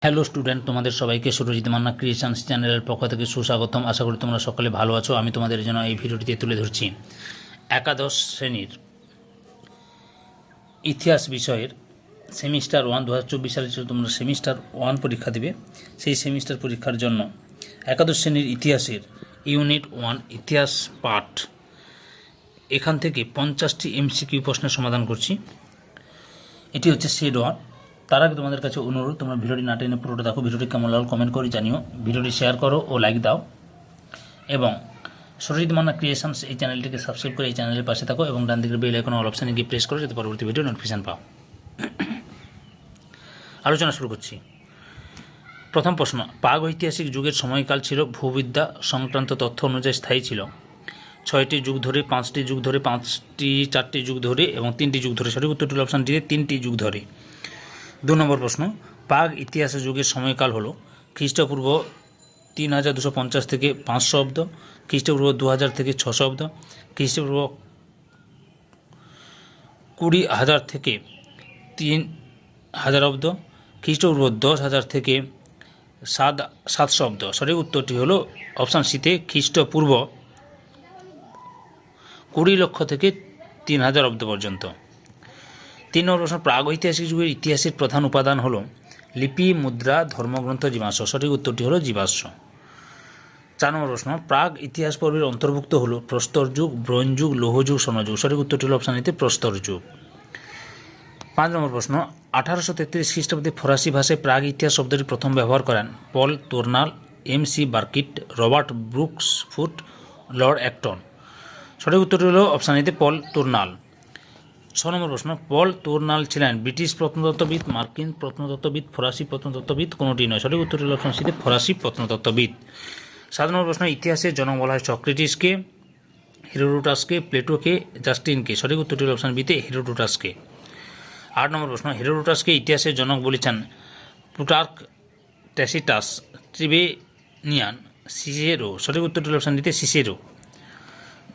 Hello student, তোমাদের সবাইকে Surajit Manna creations চ্যানেলের পক্ষ থেকে সুস্বাগতম। আশা করি তোমরা সকলে ভালো আছো। আমি তোমাদের জন্য এই ভিডিওটিতে তুলে ধরছি একাদশ শ্রেণীর ইতিহাস বিষয়ের সেমিস্টার 1 2024 সালে তোমরা সেমিস্টার 1 পরীক্ষা দেবে। সেই সেমিস্টার পরীক্ষার জন্য একাদশ শ্রেণীর ইতিহাসের ইউনিট 1 ইতিহাস পাঠ এখান থেকে 50টি এমসিকিউ প্রশ্নের সমাধান করছি। এটি হচ্ছে সেট 1। তার আগে তোমাদের কাছে অনুরোধ, তোমরা ভিডিওটি না টেনে পুরোটা দেখো। ভিডিওটি কেমন লাগলো কমেন্ট করে জানিও, ভিডিওটি শেয়ার করো ও লাইক দাও, এবং সুরজিৎ মান্না ক্রিয়েশনস এই চ্যানেলটিকে সাবস্ক্রাইব করে এই চ্যানেলের পাশে থাকো এবং ডান দিকের বেল আইকন অল অপশানে গিয়ে প্রেস করো যাতে পরবর্তী ভিডিও নোটিফিকেশন পাও। আলোচনা শুরু করছি। প্রথম প্রশ্ন, প্রাগৈতিহাসিক যুগের সময়কাল ছিল ভূবিদ্যা সংক্রান্ত তথ্য অনুযায়ী স্থায়ী ছিল 6টি যুগ ধরে, 5টি যুগ ধরে, 4টি যুগ ধরে এবং 3টি যুগ ধরে। সঠিক উত্তরটি অপশান ডিতে 3টি যুগ ধরে। 2 নম্বর প্রশ্ন, প্রাগ ইতিহাস যুগের সময়কাল হল খ্রিস্টপূর্ব 3250 থেকে 500 অব্দ, খ্রিস্টপূর্ব 2000 থেকে 600 অব্দ, খ্রিস্টপূর্ব 20,000 থেকে 3000 অব্দ, খ্রিস্টপূর্ব 10,000 থেকে 700 অব্দ। সঠিক উত্তরটি হল অপশান সিতে খ্রিস্টপূর্ব 20 লক্ষ থেকে 3000 অব্দ পর্যন্ত। 3 নম্বর প্রশ্ন, প্রাগৈতিহাসিক যুগের ইতিহাসের প্রধান উপাদান হল লিপি, মুদ্রা, ধর্মগ্রন্থ, জীবাশ্ম। সঠিক উত্তরটি হল জীবাশ্ম। 4 নম্বর প্রশ্ন, প্রাগ ইতিহাস পর্বের অন্তর্ভুক্ত হল প্রস্তর যুগ, ব্রোঞ্জ যুগ, লৌহ যুগ, স্বর্ণযুগ। সঠিক উত্তরটি হল অপশান এতে প্রস্তর যুগ। 5 নম্বর প্রশ্ন, 1833 খ্রিস্টাব্দে ফরাসি ভাষায় প্রাগ ইতিহাস শব্দটি প্রথম ব্যবহার করেন Paul Tournal, M C. Burkitt, Robert Brooks Foote, Lord Acton. সঠিক উত্তরটি হল অপশান এতে পল তোর্নাল। 6 নম্বর প্রশ্ন, পল তোর্নাল ছিলেন ব্রিটিশ প্রত্নতত্ত্ববিদ, মার্কিন প্রত্নতত্ত্ববিদ, ফরাসি প্রত্নতত্ত্ববিদ, কোনোটি নয়। সঠিক উত্তরটি হল অপশান সিতে ফরাসি প্রত্নতত্ত্ববিদ। 7 নম্বর প্রশ্ন, ইতিহাসের জনক বলা হয় সক্রেটিসকে, হেরোডোটাসকে, প্লেটোকে, জাস্টিনকে। সঠিক উত্তরটি হল অপশান বিতে হেরোডোটাসকে। 8 নম্বর প্রশ্ন, হেরোডোটাসকে ইতিহাসের জনক বলেছেন প্লুটার্ক, ট্যাসিটাস, ট্রিবেনিয়ান, সিসেরো। সঠিক উত্তরটি হল অপশান দিতে সিসেরো।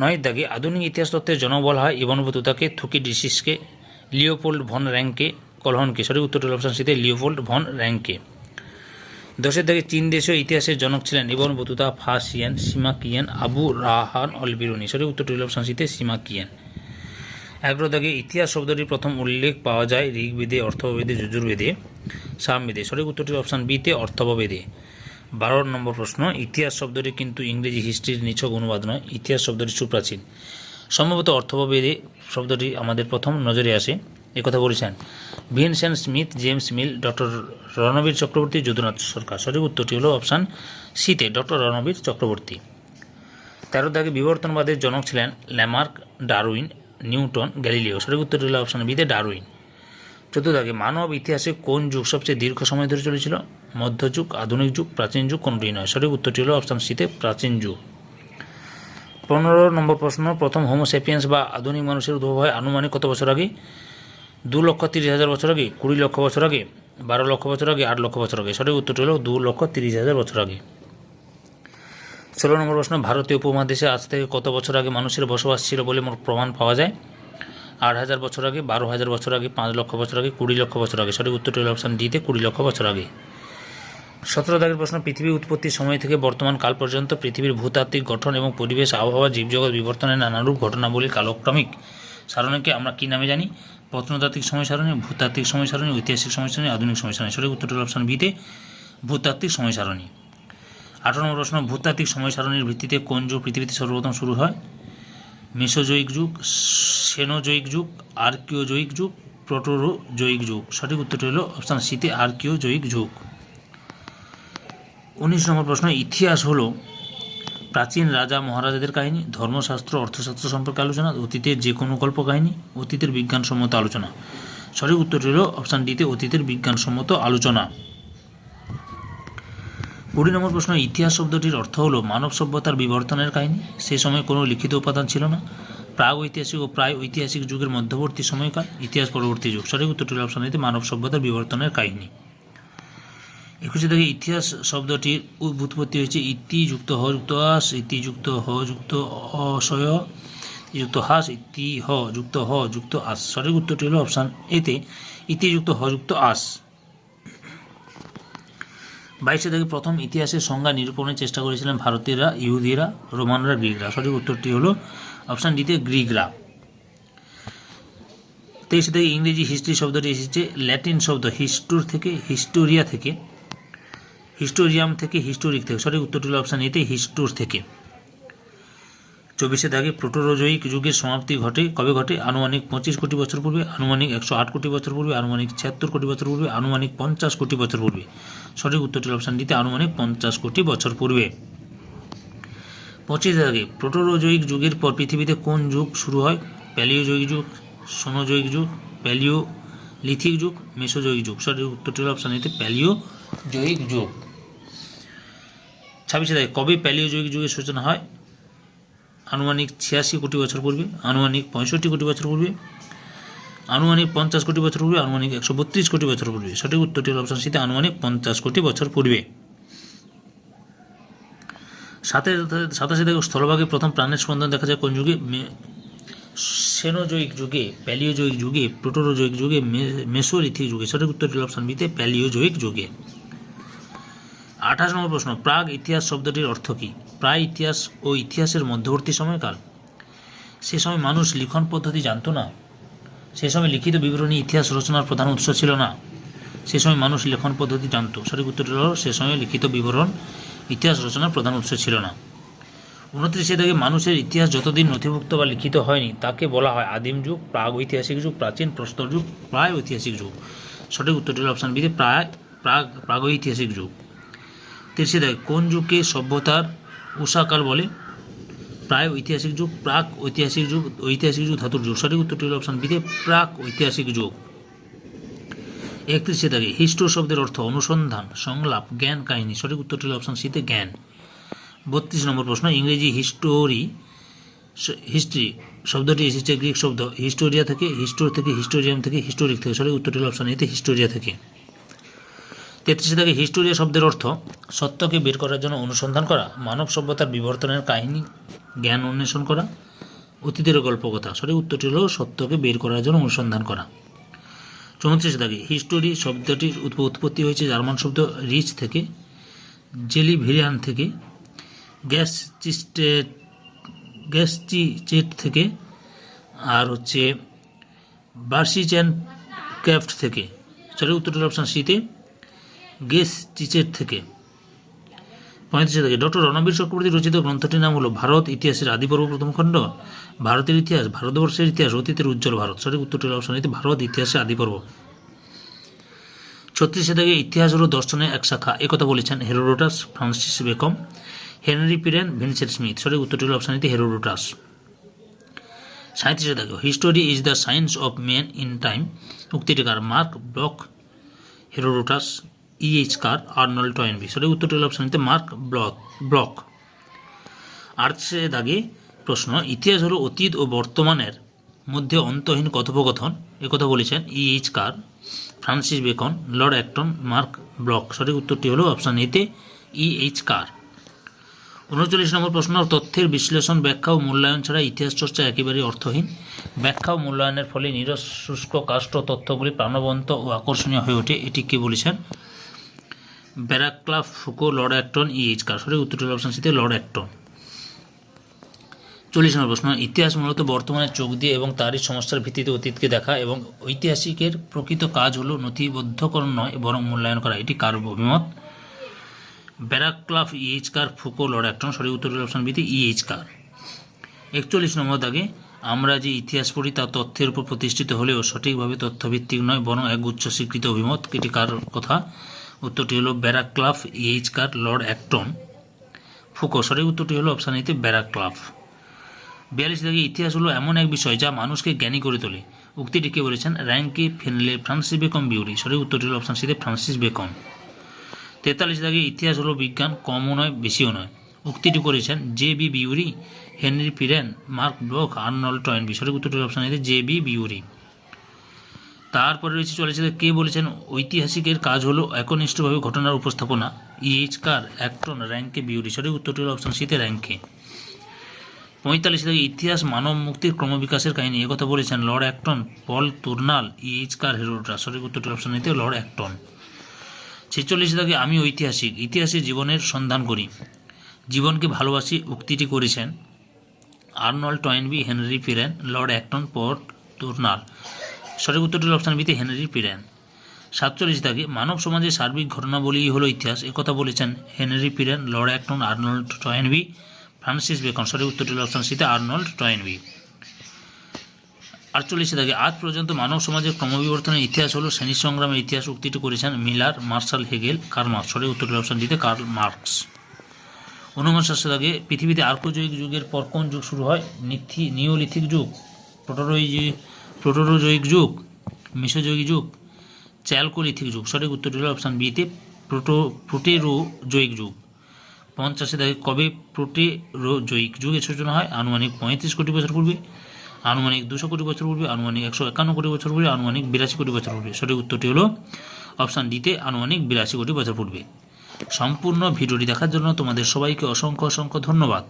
9 দাগে আধুনিক ইতিহাস তত্ত্বের জনক বলা হয় ইবন বতুতাকে, থুকিডিসিসকে, লিওপোল্ড ভন র্যাঙ্কে, কলহনকে। সঠিক উত্তরটি হল অপশান সিতে লিওপোল্ড ভন র্যাঙ্কে। 10 দাগে চীন দেশীয় ইতিহাসের জনক ছিলেন Ibn Battuta, Faxian, Sima Qian, Abu Rayhan al Biruni. সঠিক উত্তরটি হল অপশান সিতে সিমাকিয়ান। 11 দাগে ইতিহাস শব্দটির প্রথম উল্লেখ পাওয়া যায় ঋগ্বেদে, অর্থববেদে, যজুর্বেদে, সামবেদে। সঠিক উত্তরটি অপশান বিতে অর্থববেদে। 12 নম্বর প্রশ্ন, ইতিহাস শব্দটি কিন্তু ইংরেজি হিস্ট্রির নিছক অনুবাদ নয়, ইতিহাস শব্দটি সুপ্রাচীন। সম্ভবত অর্থববেদে শব্দটি আমাদের প্রথম নজরে আসে, একথা বলেছেন Vincent Smith, James Mill, doctor Ranabir Chakrabarti, Jadunath Sarkar. সঠিক উত্তরটি হল অপশান সিতে ডক্টর রণবীর চক্রবর্তী। 13 দাগে বিবর্তনবাদের জনক ছিলেন ল্যামার্ক, ডারউইন, নিউটন, গ্যালিলিও। সঠিক উত্তরটি হল অপশান বিতে ডারউইন। 14 দাগে মানব ইতিহাসে কোন যুগ সবচেয়ে দীর্ঘ সময় ধরে চলেছিল? মধ্যযুগ, আধুনিক যুগ, প্রাচীন যুগ, কোনটি নয়। সঠিক উত্তরটি হল অপশান সিতে প্রাচীন যুগ। 15 নম্বর প্রশ্ন, প্রথম হোমোসেপিয়েন্স বা আধুনিক মানুষের উদ্ভব হয় আনুমানিক কত বছর আগে? 2,30,000 বছর আগে, 20 লক্ষ বছর আগে, 12 লক্ষ বছর আগে, 8 লক্ষ বছর আগে। সঠিক উত্তরটি হল 2,30,000 বছর আগে। 16 নম্বর প্রশ্ন, ভারতীয় উপমহাদেশে আজ থেকে কত বছর আগে মানুষের বসবাস ছিল বলে প্রমাণ পাওয়া যায়? 8,000 বছর আগে, 12,000 বছর আগে, 5 লক্ষ বছর আগে, 20 লক্ষ বছর আগে। সঠিক উত্তরটি হল অপশান ডিতে 20 লক্ষ বছর আগে। 17 দাগের প্রশ্ন, পৃথিবীর উৎপত্তির সময় থেকে বর্তমান কাল পর্যন্ত পৃথিবীর ভূতাত্ত্বিক গঠন এবং পরিবেশ, আবহাওয়া, জীবজগৎ বিবর্তনের নানারূপ ঘটনাবলীর কালক্রমিক সারণীকে আমরা কী নামে জানি? প্রত্নতাত্ত্বিক সময় সারণী, ভূতাত্ত্বিক সময় সারণী, ঐতিহাসিক সময় সারণী, আধুনিক সময় সারণী। সঠিক উত্তরটি হল অপশান বিতে ভূতাত্ত্বিক সময় সারণী। 18 নম্বর প্রশ্ন, ভূতাত্ত্বিক সময় সারণীর ভিত্তিতে কোন যুগ পৃথিবীতে সর্বপ্রথম শুরু হয়? মেসোজোয়িক যুগ, সেনোজোয়িক যুগ, আর্কিওজোয়িক যুগ, প্রোটোজোয়িক যুগ। সঠিক উত্তরটি হল অপশান সিতে আর্কিওজোয়িক যুগ। 19 নম্বর প্রশ্ন, ইতিহাস হল প্রাচীন রাজা মহারাজাদের কাহিনী, ধর্মশাস্ত্র, অর্থশাস্ত্র সম্পর্কে আলোচনা, অতীতের যে কোনো গল্প কাহিনী, অতীতের বিজ্ঞানসম্মত আলোচনা। সঠিক উত্তরটি হল অপশান ডিতে অতীতের বিজ্ঞানসম্মত আলোচনা। 20 নম্বর প্রশ্ন, ইতিহাস শব্দটির অর্থ হল মানব সভ্যতার বিবর্তনের কাহিনী। সে সময় কোনো লিখিত উপাদান ছিল না। প্রাগ ঐতিহাসিক ও প্রায় ঐতিহাসিক যুগের মধ্যবর্তী সময়কাল ইতিহাস পরবর্তী যুগ। সঠিক উত্তরটি হল অপশান ডিতে মানব সভ্যতার বিবর্তনের কাহিনী। 21 থেকে ইতিহাস শব্দটির উৎপত্তি হয়েছে ইতি যুক্ত হ যুক্ত আস, ইতি যুক্ত হ যুক্ত অসয়, যুক্ত হাস, ইতি হ যুক্ত আস। সঠিক উত্তরটি হল অপশান এতে ইতি যুক্ত হ যুক্ত আস। 22 থেকে প্রথম ইতিহাসের সংজ্ঞা নিরূপণের চেষ্টা করেছিলেন ভারতীয়রা, ইহুদিরা, রোমানরা, গ্রিকরা। সঠিক উত্তরটি হলো অপশান ডিতে গ্রিকরা। 23 থেকে ইংরেজি হিস্ট্রি শব্দটি এসেছে ল্যাটিন শব্দ হিস্টোর থেকে, হিস্টোরিয়া থেকে, হিস্টোরিয়াম থেকে, হিস্টোরিক থেকে। সঠিক উত্তরটি হলো অপশান এতে হিস্টোর থেকে। 24 থেকে প্রোটোজোয়িক যুগের সমাপ্তি কবে ঘটে? আনুমানিক 25 কোটি বছর পূর্বে, আনুমানিক 108 কোটি বছর পূর্বে, আনুমানিক 76 কোটি বছর পূর্বে, আনুমানিক 50 কোটি বছর পূর্বে। সঠিক উত্তরটি হলো অপশান ডিতে আনুমানিক 50 কোটি বছর পূর্বে। 25 থেকে প্রোটোজোয়িক যুগের পর পৃথিবীতে কোন যুগ শুরু হয়? প্যালিওজোয়িক যুগ, সোনোজোয়িক যুগ, প্যালিওলিথিক যুগ, মেসোজোয়িক যুগ। সঠিক উত্তরটি হলো অপশান এতে প্যালিওজোয়িক যুগ। 26 থেকে কবে প্যালিওজোয়িক যুগের সূচনা হয়? আনুমানিক 86 কোটি বছর পূর্বে, আনুমানিক 65 কোটি বছর পূর্বে, আনুমানিক 50 কোটি বছর পূর্বে, আনুমানিক 132 কোটি বছর পূর্বে। সঠিক উত্তরটি হল অপশন সিতে আনুমানিক 50 কোটি বছর পূর্বে। 27 থেকে স্থলভাগে প্রথম প্রাণের স্পন্দন দেখা যায় কোন যুগে? সেনোজোয়িক যুগে, প্যালিওজোয়িক যুগে, প্রোটোজোয়িক যুগে, মেসোলিথিক যুগে। সঠিক উত্তরটি হল অপশন বিতে প্যালিওজোয়িক যুগে। 28 নম্বর প্রশ্ন, প্রাগ ইতিহাস শব্দটির অর্থ কী? প্রায় ইতিহাস ও ইতিহাসের মধ্যবর্তী সময়কাল। সে সময় মানুষ লিখন পদ্ধতি জানত না। সে সময় লিখিত বিবরণী ইতিহাস রচনার প্রধান উৎস ছিল না। সে সময় মানুষ লিখন পদ্ধতি জানত। সঠিক উত্তরটি হল সে সময় লিখিত বিবরণ ইতিহাস রচনার প্রধান উৎস ছিল না। 29 থেকে মানুষের ইতিহাস যতদিন নথিভুক্ত বা লিখিত হয়নি তাকে বলা হয় আদিম যুগ, প্রাগ ঐতিহাসিক যুগ, প্রাচীন প্রস্তর যুগ, প্রায় ঐতিহাসিক যুগ। সঠিক উত্তরটি হল অপশান বিতে প্রাগ ঐতিহাসিক যুগ। 30 থেকে কোন যুগকে সভ্যতার উষাকাল বলে? প্রায় ঐতিহাসিক যুগ, প্রাক ঐতিহাসিক যুগ, ঐতিহাসিক যুগ, ধাতুর যুগ। সঠিক উত্তরটি হল অপশান বিতে প্রাক ঐতিহাসিক যুগ। 31 থেকে হিস্টো শব্দের অর্থ অনুসন্ধান, সংলাপ, জ্ঞান, কাহিনী। সঠিক উত্তরটি হল অপশান সিতে জ্ঞান। 32 নম্বর প্রশ্ন, ইংরেজি হিস্ট্রি শব্দটি এসেছে গ্রিক শব্দ হিস্টোরিয়া থেকে, হিস্টোর থেকে, হিস্টোরিয়াম থেকে, হিস্টোরিক থেকে। সঠিক উত্তরটি হল অপশান এতে হিস্টোরিয়া থেকে। 33 থেকে হিস্টোরিয়া শব্দের অর্থ সত্যকে বের করার জন্য অনুসন্ধান করা, মানব সভ্যতার বিবর্তনের কাহিনী, জ্ঞান অন্বেষণ করা, অতীতের গল্পকথা। সঠিক উত্তরটি হল সত্যকে বের করার জন্য অনুসন্ধান করা। 34 থেকে হিস্টোরি শব্দটির উৎপত্তি হয়েছে জার্মান শব্দ রিচ থেকে, জেলিভেরিয়ান থেকে, গ্যাসচিচেট থেকে, আর হচ্ছে বার্সিচ্যান ক্রাফট থেকে। সঠিক উত্তরটি হল অপশান সিতে গ্যাসচিচেট থেকে। 35 থেকে ডক্টর রণবীর চক্রবর্তী রচিত গ্রন্থটির নাম হলো ভারত ইতিহাসের আদিপর্ব প্রথম খণ্ড, ভারতের ইতিহাস, ভারতবর্ষের ইতিহাস, অতীতের উজ্জ্বল ভারত। সঠিক উত্তরটি হল অপশন এতে ভারত ইতিহাসের আদিপর্ব। 36 থেকে ইতিহাস হলো দর্শনের এক শাখা একথা বলেছেন Herodotus, Francis Bacon, Henry Pirenne, Vincent Smith. সঠিক উত্তরটি হল অপশন এতে হেরোডোটাস। 37 থেকে history is the science of man in time উক্তিটিকার Marc Bloch, Herodotus, E.H. Carr, Arnold Toynbee. সঠিক উত্তরটি হল অপশন এতে মার্ক ব্লক। 38 দাগে প্রশ্ন, ইতিহাস হলো অতীত ও বর্তমানের মধ্যে অন্তহীন কথোপকথন একথা বলেছেন E.H. Carr, Francis Bacon, Lord Acton, Marc Bloch. সঠিক উত্তরটি হলো অপশান এতে E.H. কার। 39 নম্বর প্রশ্ন, তথ্যের বিশ্লেষণ, ব্যাখ্যা ও মূল্যায়ন ছাড়া ইতিহাস চর্চা একেবারে অর্থহীন। ব্যাখ্যা ও মূল্যায়নের ফলে নিরস শুষ্ক কাষ্ঠ তথ্যগুলি প্রাণবন্ত ও আকর্ষণীয় হয়ে ওঠে। এটি কে বলেছেন? ব্যারাক্লাফ, ফুকো, লর্ড অ্যাক্টন, E.H. কার। সঠিক উত্তরটি হল অপশান সিতে লর্ড অ্যাক্টন। 40 নম্বর প্রশ্ন, ইতিহাস মূলত বর্তমানের চোখ দিয়ে এবং তারই সমস্যার ভিত্তিতে অতীতকে দেখা এবং ঐতিহাসিকের প্রকৃত কাজ হলো নথিবদ্ধকরণ নয় বরং মূল্যায়ন করা। এটি কার অভিমত? ব্যারাক্লাফ, E.H. কার, ফুকো, লর্ড অ্যাক্টন। সঠিক উত্তর হল অপশান বিতে E.H. কার। 41 নম্বর দাগে আমরা যে ইতিহাস পড়ি তা তথ্যের উপর প্রতিষ্ঠিত হলেও সঠিকভাবে তথ্যভিত্তিক নয় বরং এক উচ্চ স্বীকৃত অভিমত। এটি কার কথা? উত্তরটি হলো ব্যারাক্লাফ, E.H. কার, লর্ড অ্যাক্টন, ফুকো। সঠিক উত্তরটি হলো অপশান এতে ব্যারাক্লাফ। 42 থেকে ইতিহাস হলো এমন এক বিষয় যা মানুষকে জ্ঞানী করে তোলে উক্তিটি কে বলেছেন? র্যাঙ্কে, ফেনলে, ফ্রান্সিস বেকন, বিউরি। সঠিক উত্তরটি হলো অপশান সিতে ফ্রান্সিস বেকন। 43 থেকে ইতিহাস হলো বিজ্ঞান, কমও নয় বেশিও নয় উক্তিটি করেছেন J.B. Bury, Henry Pirenne, Marc Bloch, Arnold Toynbee. সঠিক উত্তরটি হলো অপশান এতে J.B. বিউরি। তারপরে রয়েছে 44 থেকে কে বলেছেন ঐতিহাসিকের কাজ হলো একনিষ্ঠভাবে ঘটনার উপস্থাপনা? E.H. কার, অ্যাক্টন, র্যাঙ্কে, বিউরি। সঠিক উত্তরটি হলো অপশান সিতে র্যাঙ্কে। 45 থেকে ইতিহাস মানব মুক্তির ক্রমবিকাশের কাহিনী একথা বলেছেন লর্ড অ্যাক্টন, পল তুর্নাল, E.H. কার, হেরোডোটাস। সঠিক উত্তরটি অপশান এতে লর্ড অ্যাক্টন। ছেচল্লিশ দাগে আমি ঐতিহাসিক, ইতিহাসে জীবনের সন্ধান করি, জীবনকে ভালোবাসি উক্তিটি করেছেন Arnold Toynbee, Henry Pirenne, Lord Acton, Paul Tournal. সঠিক উত্তরটি অপশান বিতে হেনরি পিরেন। 47 দাগে মানব সমাজের সার্বিক ঘটনাবলীই হলো ইতিহাস, একথা বলেছেন Henry Pirenne, Lord Acton, Arnold Toynbee, Francis Bacon. সঠিক উত্তরটি হলো অপশান সিতে আর্নল্ড টয়েনবি। 48 দাগে আজ পর্যন্ত মানব সমাজের ক্রমবিবর্তনের ইতিহাস হলো শ্রেণী সংগ্রামের ইতিহাস, উক্তিটি করেছেন Miller, Marshall, Hegel, Karl Marx. সঠিক উত্তরটি অপশান ডিতে কার্ল মার্কস। 49 দাগে পৃথিবীতে আর্কোজয়িক যুগের পর কোন যুগ শুরু হয়? নিওলিথিক যুগ, প্রোটোজোয়িক যুগ, মেসোজোয়িক যুগ, চ্যালকোলিথিক যুগ। সঠিক উত্তরটি হলো অপশান বিতে প্রোটেরোজোয়িক যুগ। 50 দাগে কবে প্রোটেরোজোয়িক যুগের সূচনা হয়? আনুমানিক 35 কোটি বছর পূর্বে, আনুমানিক 200 কোটি বছর পূর্বে, আনুমানিক 151 কোটি বছর পূর্বে, আনুমানিক 82 কোটি বছর পূর্বে। সঠিক উত্তরটি হলো অপশান ডিতে আনুমানিক 82 কোটি বছর পূর্বে। সম্পূর্ণ ভিডিওটি দেখার জন্য তোমাদের সবাইকে অসংখ্য ধন্যবাদ।